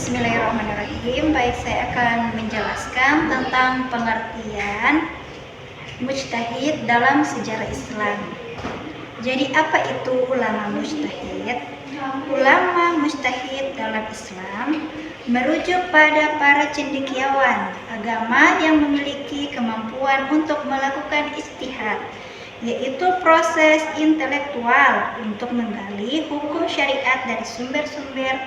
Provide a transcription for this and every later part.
Bismillahirrahmanirrahim. Baik, saya akan menjelaskan tentang pengertian mujtahid dalam sejarah Islam. Jadi apa itu ulama mujtahid? Ulama mujtahid dalam Islam merujuk pada para cendekiawan agama yang memiliki kemampuan untuk melakukan ijtihad, yaitu proses intelektual untuk menggali hukum syariat dari sumber-sumber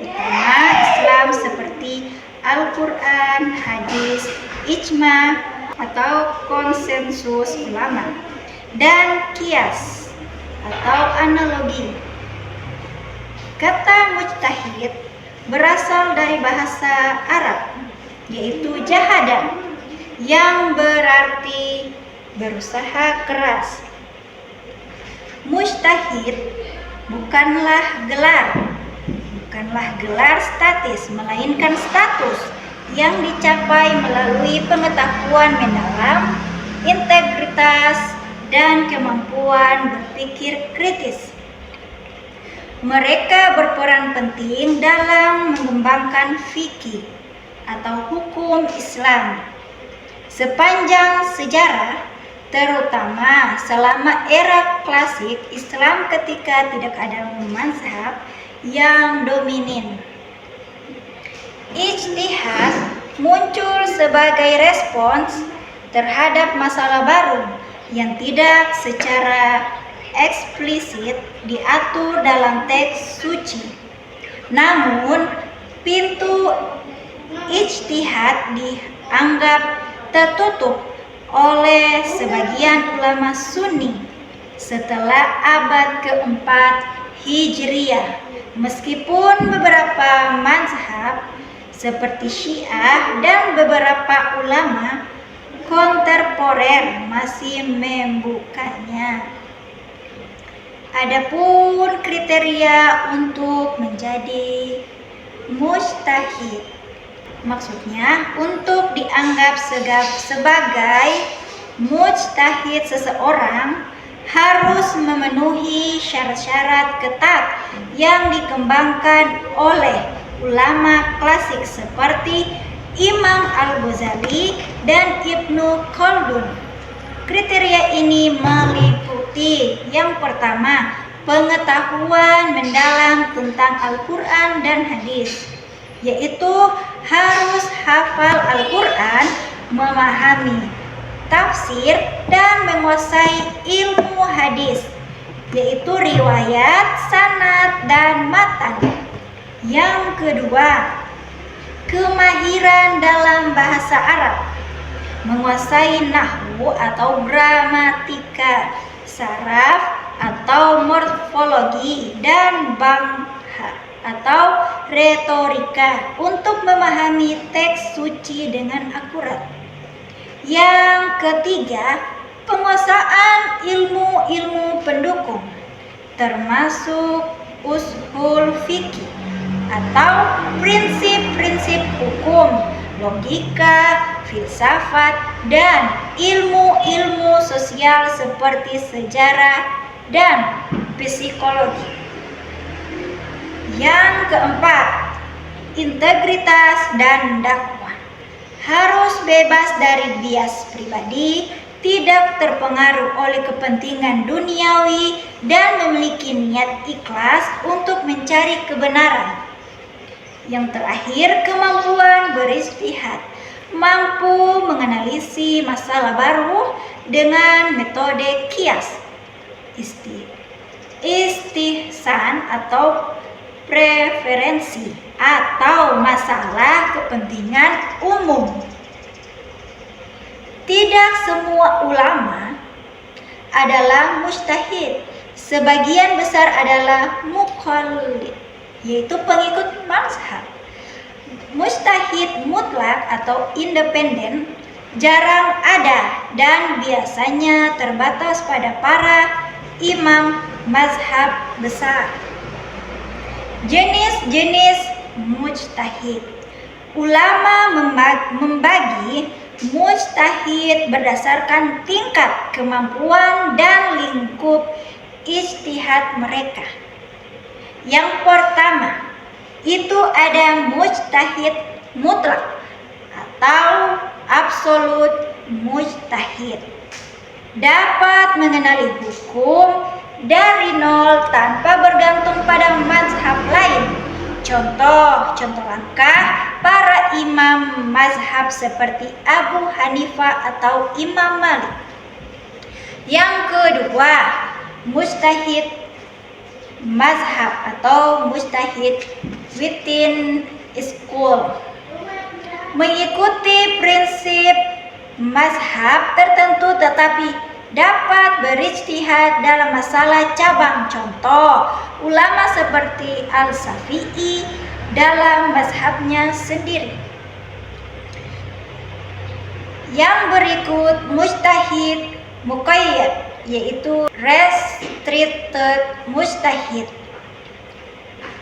utama Islam seperti Al-Quran, hadis, ijma atau konsensus ulama, dan qiyas atau analogi. Kata mujtahid berasal dari bahasa Arab, yaitu jahada, yang berarti berusaha keras. Mujtahid bukanlah gelar statis, melainkan status yang dicapai melalui pengetahuan mendalam, integritas, dan kemampuan berpikir kritis. Mereka berperan penting dalam mengembangkan fikih atau hukum Islam sepanjang sejarah, terutama selama era klasik Islam ketika tidak ada mazhab yang dominan. Ijtihad muncul sebagai respons terhadap masalah baru yang tidak secara eksplisit diatur dalam teks suci. Namun, pintu ijtihad dianggap tertutup oleh sebagian ulama Sunni setelah abad keempat Hijriyah. Meskipun beberapa mazhab seperti Syiah dan beberapa ulama kontemporer masih membukanya. Adapun kriteria untuk menjadi mujtahid, maksudnya untuk dianggap sebagai mujtahid, seseorang harus memenuhi syarat-syarat ketat yang dikembangkan oleh ulama klasik seperti Imam Al-Ghazali dan Ibnu Khaldun. Kriteria ini meliputi: yang pertama, pengetahuan mendalam tentang Al-Quran dan hadis, yaitu harus hafal Al-Quran, memahami tafsir, dan menguasai ilmu hadis, yaitu riwayat, sanad, dan matan. Yang kedua, kemahiran dalam bahasa Arab, menguasai nahwu atau gramatika, saraf atau morfologi, dan bangha atau retorika untuk memahami teks suci dengan akurat. Yang ketiga, penguasaan ilmu-ilmu pendukung, termasuk ushul fikih atau prinsip-prinsip hukum, logika, filsafat, dan ilmu-ilmu sosial seperti sejarah dan psikologi. Yang keempat, integritas dan dakwah. Harus bebas dari bias pribadi, tidak terpengaruh oleh kepentingan duniawi, dan memiliki niat ikhlas untuk mencari kebenaran. Yang terakhir, kemampuan berijtihad, mampu menganalisis masalah baru dengan metode qiyas, istihsan atau preferensi, atau masalah kepentingan umum. Tidak semua ulama adalah mujtahid. Sebagian besar adalah muqallid, yaitu pengikut mazhab. Mujtahid mutlak atau independen jarang ada dan biasanya terbatas pada para imam mazhab besar. Jenis-jenis mujtahid. Ulama membagi mujtahid berdasarkan tingkat kemampuan dan lingkup ijtihad mereka. Yang pertama, itu ada mujtahid mutlak atau absolut mujtahid. Dapat mengenali hukum dari nol tanpa bergantung pada mazhab lain. Contoh langkah para imam mazhab seperti Abu Hanifah atau Imam Malik. Yang kedua, mujtahid mazhab atau mujtahid within school. Mengikuti prinsip mazhab tertentu tetapi dapat berijtihad dalam masalah cabang. Contoh, ulama seperti Al-Syafi'i dalam mazhabnya sendiri. Yang berikut mujtahid muqayyad, yaitu restricted mujtahid,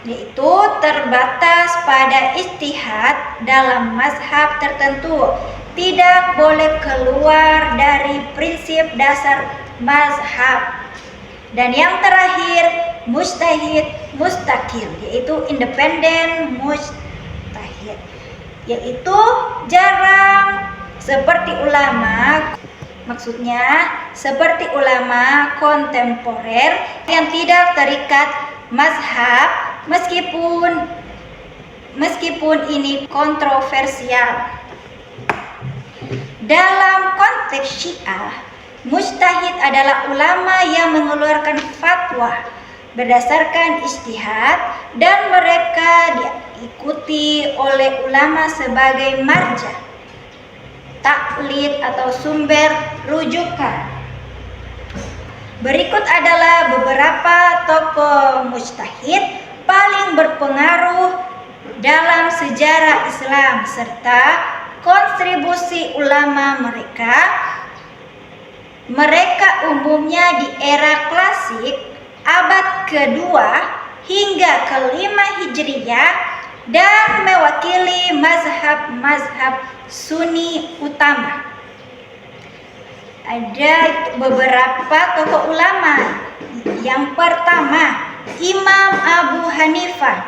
yaitu terbatas pada ijtihad dalam mazhab tertentu, tidak boleh keluar dari prinsip dasar mazhab. Dan yang terakhir mujtahid mustaqil, yaitu independen mujtahid, yaitu jarang seperti ulama, maksudnya seperti ulama kontemporer yang tidak terikat mazhab meskipun ini kontroversial. Dalam konteks Syiah, mujtahid adalah ulama yang mengeluarkan fatwa berdasarkan ijtihad dan mereka diikuti oleh ulama sebagai marja, taklid atau sumber rujukan. Berikut adalah beberapa tokoh mujtahid paling berpengaruh dalam sejarah Islam serta kontribusi ulama mereka. Mereka umumnya di era klasik abad kedua hingga ke-5 Hijriyah dan mewakili mazhab Sunni utama. Ada beberapa tokoh ulama. Yang pertama, Imam Abu Hanifah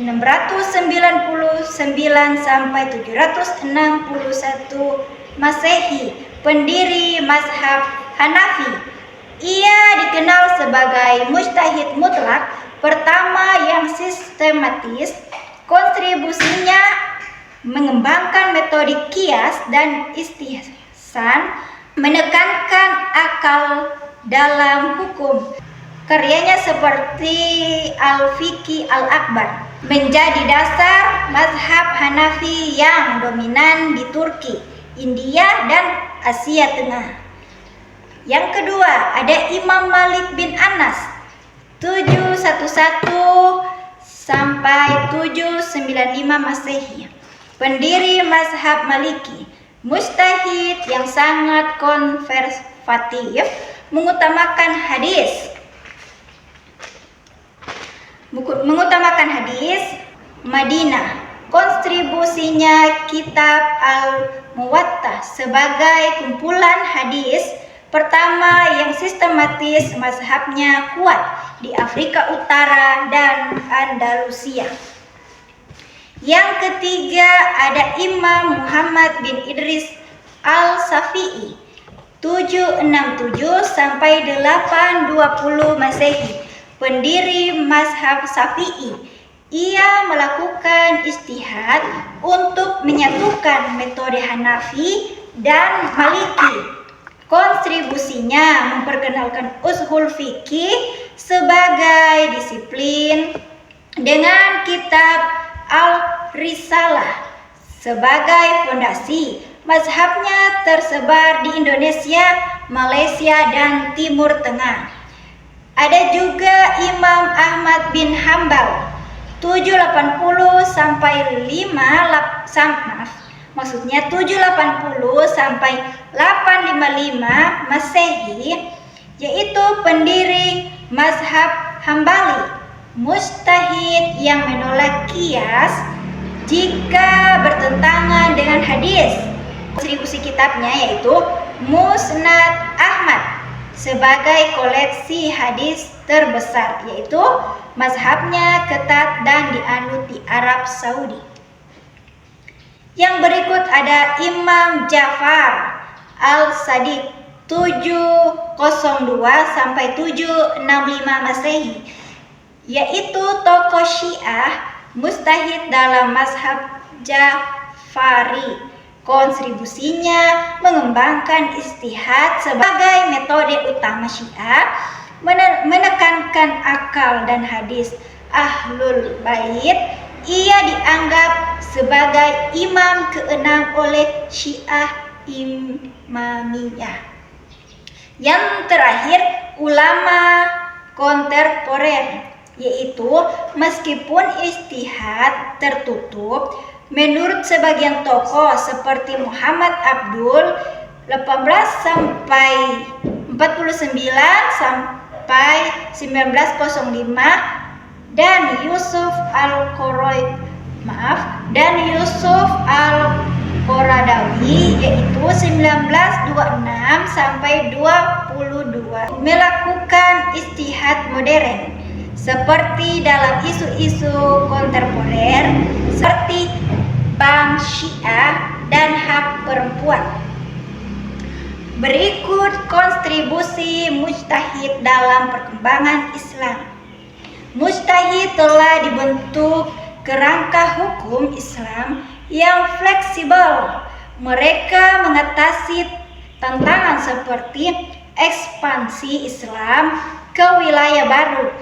699 sampai 761 Masehi, pendiri mazhab Hanafi. Ia dikenal sebagai mujtahid mutlak pertama yang sistematis. Kontribusinya mengembangkan metode qiyas dan istihsan, menekankan akal dalam hukum. Karyanya seperti Al-Fiqh Al-Akbar menjadi dasar mazhab Hanafi yang dominan di Turki, India, dan Asia Tengah. Yang kedua, ada Imam Malik bin Anas 711 sampai 795 Masehi, pendiri mazhab Maliki, mujtahid yang sangat konservatif, mengutamakan hadis Madinah. Kontribusinya kitab Al-Muwatta sebagai kumpulan hadis pertama yang sistematis, mazhabnya kuat di Afrika Utara dan Andalusia. Yang ketiga ada Imam Muhammad bin Idris Al-Syafi'i 767 sampai 820 Masehi, pendiri mazhab Syafi'i. Ia melakukan ijtihad untuk menyatukan metode Hanafi dan Maliki. Kontribusinya memperkenalkan ushul fikih sebagai disiplin dengan kitab Al-Risalah sebagai fondasi. Mazhabnya tersebar di Indonesia, Malaysia, dan Timur Tengah. Ada juga Imam Ahmad bin Hambal 780 sampai 780 sampai 855 Masehi, yaitu pendiri mazhab Hambali, mujtahid yang menolak qiyas jika bertentangan dengan hadis. Kontribusi kitabnya yaitu Musnad Ahmad sebagai koleksi hadis terbesar, yaitu mazhabnya ketat dan dianut di Arab Saudi. Yang berikut ada Imam Ja'far al-Sadiq 702 sampai 765 Masehi, yaitu tokoh Syiah mujtahid dalam mazhab Ja'fari. Kontribusinya mengembangkan ijtihad sebagai metode utama Syiah, menekankan akal dan hadis Ahlul Bait. Ia dianggap sebagai imam keenam oleh Syiah Imamiyah. Yang terakhir, ulama kontemporer, yaitu meskipun ijtihad tertutup, menurut sebagian tokoh seperti Muhammad Abdul 18 sampai 49 sampai 1905 dan Yusuf Al-Qaradawi yaitu 1926 sampai 22 melakukan ijtihad modern seperti dalam isu-isu kontemporer seperti Bank Syiah dan hak perempuan. Berikut kontribusi mujtahid dalam perkembangan Islam. Mujtahid telah dibentuk kerangka hukum Islam yang fleksibel. Mereka mengatasi tantangan seperti ekspansi Islam ke wilayah baru,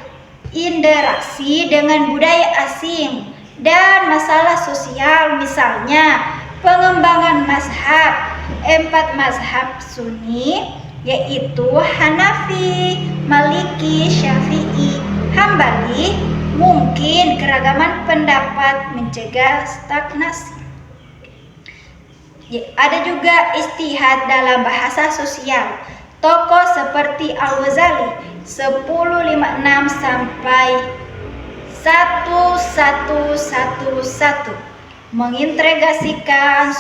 interaksi dengan budaya asing, dan masalah sosial, misalnya pengembangan mazhab. 4 mazhab Sunni yaitu Hanafi, Maliki, Syafi'i, Hambali. Mungkin keragaman pendapat mencegah stagnasi. Ada juga ijtihad dalam bahasa sosial. Tokoh seperti Al-Ghazali 1056 sampai 1111 mengintegrasikan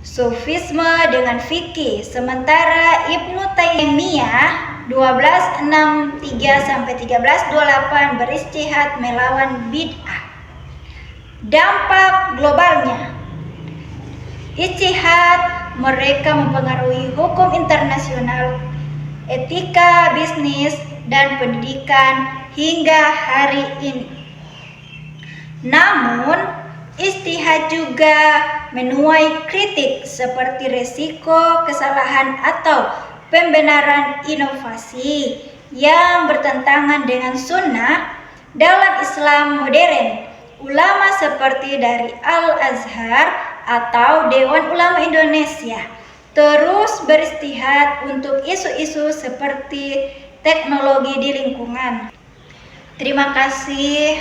sufisme dengan fikih, sementara Ibnu Taimiyah 1263 sampai 1328 berijtihad melawan bid'ah. Dampak globalnya, ijtihad mereka mempengaruhi hukum internasional, etika bisnis, dan pendidikan hingga hari ini. Namun, ijtihad juga menuai kritik seperti resiko kesalahan atau pembenaran inovasi yang bertentangan dengan sunnah. Dalam Islam modern, ulama seperti dari Al-Azhar atau Dewan Ulama Indonesia terus berijtihad untuk isu-isu seperti teknologi di lingkungan. Terima kasih.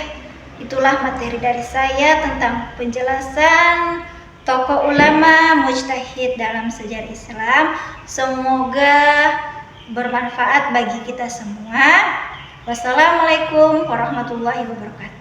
Itulah materi dari saya tentang penjelasan tokoh ulama mujtahid dalam sejarah Islam. Semoga bermanfaat bagi kita semua. Wassalamualaikum warahmatullahi wabarakatuh.